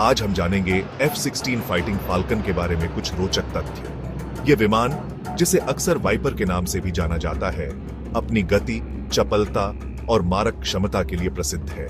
आज हम जानेंगे F-16 फाइटिंग फाल्कन के बारे में कुछ रोचक तथ्य। ये विमान, जिसे अक्सर वाइपर के नाम से भी जाना जाता है, अपनी गति, चपलता और मारक क्षमता के लिए प्रसिद्ध है।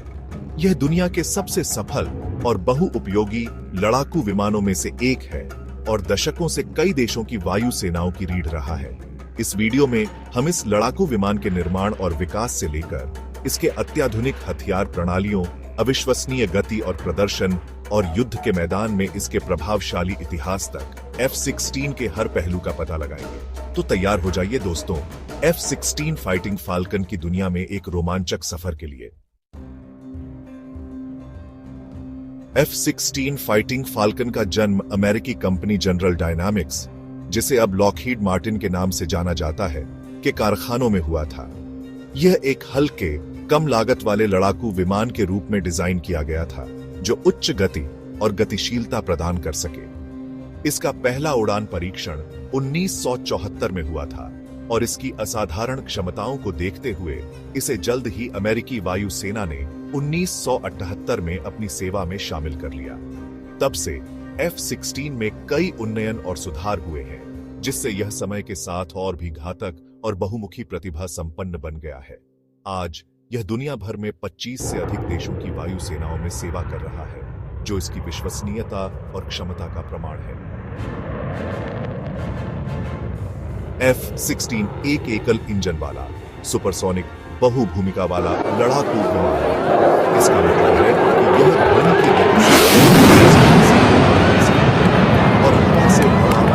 यह दुनिया के सबसे सफल और बहुउपयोगी लड़ाकू विमानों में से एक है और दशकों से कई देशों की वायु सेनाओं की रीढ़ रहा है। इस वीडियो में हम इस लड़ाकू विमान के निर्माण और विकास से लेकर इसके अत्याधुनिक हथियार प्रणालियों, अविश्वसनीय गति और प्रदर्शन और युद्ध के मैदान में इसके प्रभावशाली इतिहास तक F-16 के हर पहलू का पता लगाएंगे। तो तैयार हो जाइए दोस्तों, F-16 फाइटिंग फाल्कन की दुनिया में एक रोमांचक सफर के लिए। F-16 फाइटिंग फाल्कन का जन्म अमेरिकी कंपनी जनरल डायनामिक्स, जिसे अब लॉकहीड मार्टिन के नाम से जाना जाता है, के कारखानों में हुआ था। यह एक हल्के, कम लागत वाले लड़ाकू विमान के रूप में डिजाइन किया गया था, जो उच्च गति और गतिशीलता प्रदान कर सके। इसका पहला उड़ान परीक्षण 1974 में हुआ था और इसकी असाधारण क्षमताओं को देखते हुए इसे जल्द ही अमेरिकी वायु सेना ने 1978 में अपनी सेवा में शामिल कर लिया। तब से F-16 में कई उन्नयन और सुधार हुए हैं, जिससे यह समय के साथ और भी घातक और बहुमुखी प्रतिभा संपन्न बन गया है। आज यह दुनिया भर में 25 से अधिक देशों की वायु सेनाओं में सेवा कर रहा है, जो इसकी विश्वसनीयता और क्षमता का प्रमाण है। F-16 एक एकल इंजन वाला, सुपरसोनिक, बहुभूमिका वाला लड़ाकू विमान है। इसका मतलब है कि यह ध्वनि की गति से और हवा से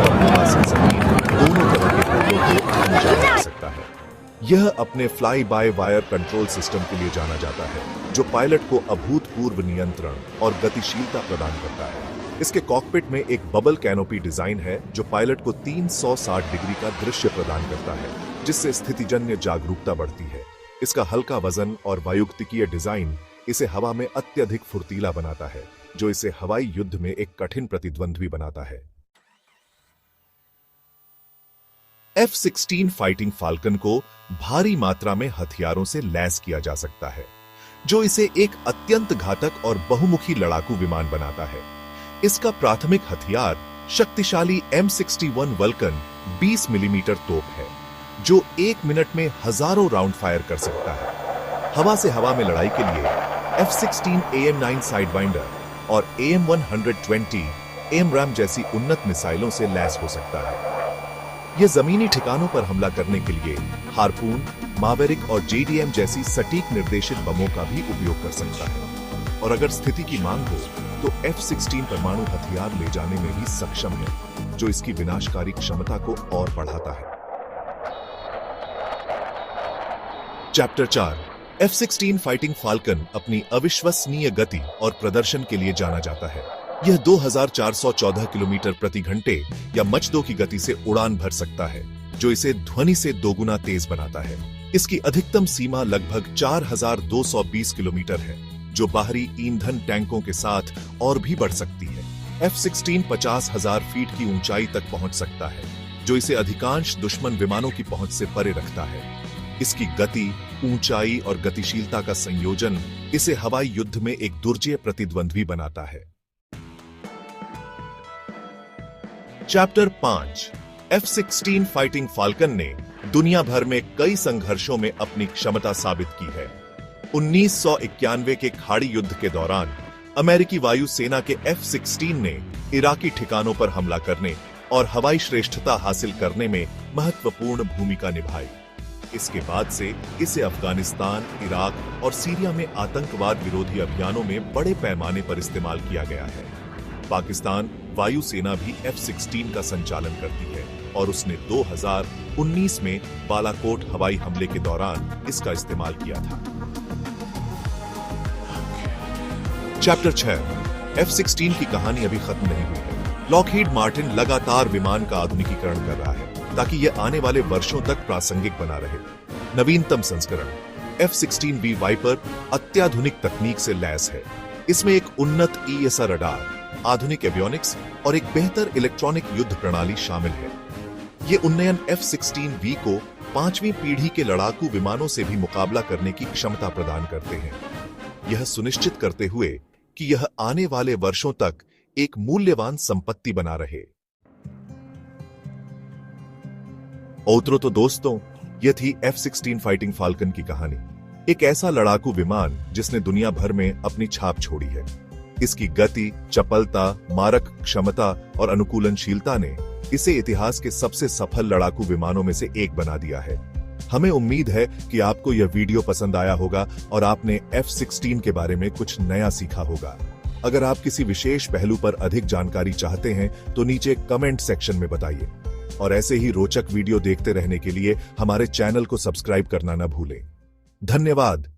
और हवा से जमीन दोनों तरह के पोलों को अंजाम दे सकता है। यह अपने fly by wire control system के लिए जाना जाता है, जो पायलट को अभूतपूर्व नियंत्रण और गतिशीलता प्रदान करता है। इसके कॉकपिट में एक बबल कैनोपी डिजाइन है, जो पायलट को 360 डिग्री का दृश्य प्रदान करता है, जिससे स्थितिजन्य जागरूकता बढ़ती है। इसका हल्का वजन और वायुगतिकीय डिजाइन इसे हवा में अत्यधिक फुर्तीला बनाता है, जो इसे हवाई युद्ध में एक कठिन प्रतिद्वंद्वी बनाता है। F-16 फाइटिंग फाल्कन को भारी मात्रा में हथियारों से लैस किया जा सकता है, जो इसे एक अत्यंत घातक और बहुमुखी लड़ाकू विमान बनाता है। इसका प्राथमिक हथियार शक्तिशाली M61 वल्कन 20 मिलीमीटर तोप है, जो 1 मिनट में हजारों राउंड फायर कर सकता है। हवा से हवा में लड़ाई के लिए F-16 AM-9 साइडवाइंडर और AM-120 AMRAAM जैसी उन्नत मिसाइलों से लैस हो सकता है। यह जमीनी ठिकानों पर हमला करने के लिए हार्पून, मावेरिक और JDM जैसी सटीक निर्देशित बमों का भी उपयोग कर सकता है। और अगर स्थिति की मांग हो तो F-16 परमाणु हथियार ले जाने में भी सक्षम है, जो इसकी विनाशकारी क्षमता को और बढ़ाता है। चैप्टर 4। F-16 फाइटिंग फाल्कन अपनी अविश्वसनीय गति और प्रदर्शन के लिए जाना जाता है। यह 2414 किलोमीटर प्रति घंटे या मच 2 की गति से उड़ान भर सकता है, जो इसे ध्वनि से दोगुना तेज बनाता है। इसकी अधिकतम सीमा लगभग 4220 किलोमीटर है, जो बाहरी ईंधन टैंकों के साथ और भी बढ़ सकती है। F-16 50,000 फीट की ऊंचाई तक पहुंच सकता है, जो इसे अधिकांश दुश्मन विमानों की पहुंच से परे रखता है। इसकी गति, ऊंचाई और गतिशीलता का संयोजन इसे हवाई युद्ध में एक दुर्जेय प्रतिद्वंद्वी बनाता है। चैप्टर 5। F-16 फाइटिंग फाल्कन ने दुनिया भर में कई संघर्षों में अपनी क्षमता साबित की है। 1991 के खाड़ी युद्ध के दौरान अमेरिकी वायु सेना के F-16 ने इराकी ठिकानों पर हमला करने और हवाई श्रेष्ठता हासिल करने में महत्वपूर्ण भूमिका निभाई। इसके बाद से इसे अफगानिस्तान, इराक और सीरिया में आतंकवाद विरोधी अभियानों में बड़े पैमाने पर इस्तेमाल किया गया है। पाकिस्तान वायु सेना भी F-16 का संचालन करती है और उसने 2019 में बालाकोट हवाई हमले के दौरान इसका इस्तेमाल किया था। चैप्टर 6। F-16 की कहानी अभी खत्म नहीं हुई है। लॉकहीड मार्टिन लगातार विमान का आधुनिकीकरण कर रहा है, ताकि यह आने वाले वर्षों तक प्रासंगिक बना रहे। नवीनतम संस्करण F-16V वाइपर अत्याधुनिक तकनीक से लैस है। इसमें एक उन्नत ESA रडार, आधुनिक एवियोनिक्स और एक बेहतर इलेक्ट्रॉनिक युद्ध प्रणाली शामिल है। ये उन्नयन F-16V को 5वीं पीढ़ी के लड़ाकू विमानों से भी मुकाबला करने की क्षमता प्रदान करते हैं। यह सुनिश्चित करते हुए कि यह आने वाले वर्षों तक एक मूल्यवान संपत्ति बना रहे। तो दोस्तों, यह थी F-16 फाइटिंग फाल्कन की कहानी। एक ऐसा लड़ाकू विमान जिसने दुनिया भर में अपनी छाप छोड़ी है। इसकी गति, चपलता, मारक क्षमता और अनुकूलनशीलता ने इसे इतिहास के सबसे सफल लड़ाकू विमानों में से एक बना दिया है। हमें उम्मीद है कि आपको यह वीडियो पसंद आया होगा और आपने F-16 के बारे में कुछ नया सीखा होगा। अगर आप किसी विशेष पहलू पर अधिक जानकारी चाहते हैं तो नीचे कमेंट सेक्शन में बताइए। और ऐसे ही रोचक वीडियो देखते रहने के लिए हमारे चैनल को सब्सक्राइब करना न भूलें। धन्यवाद।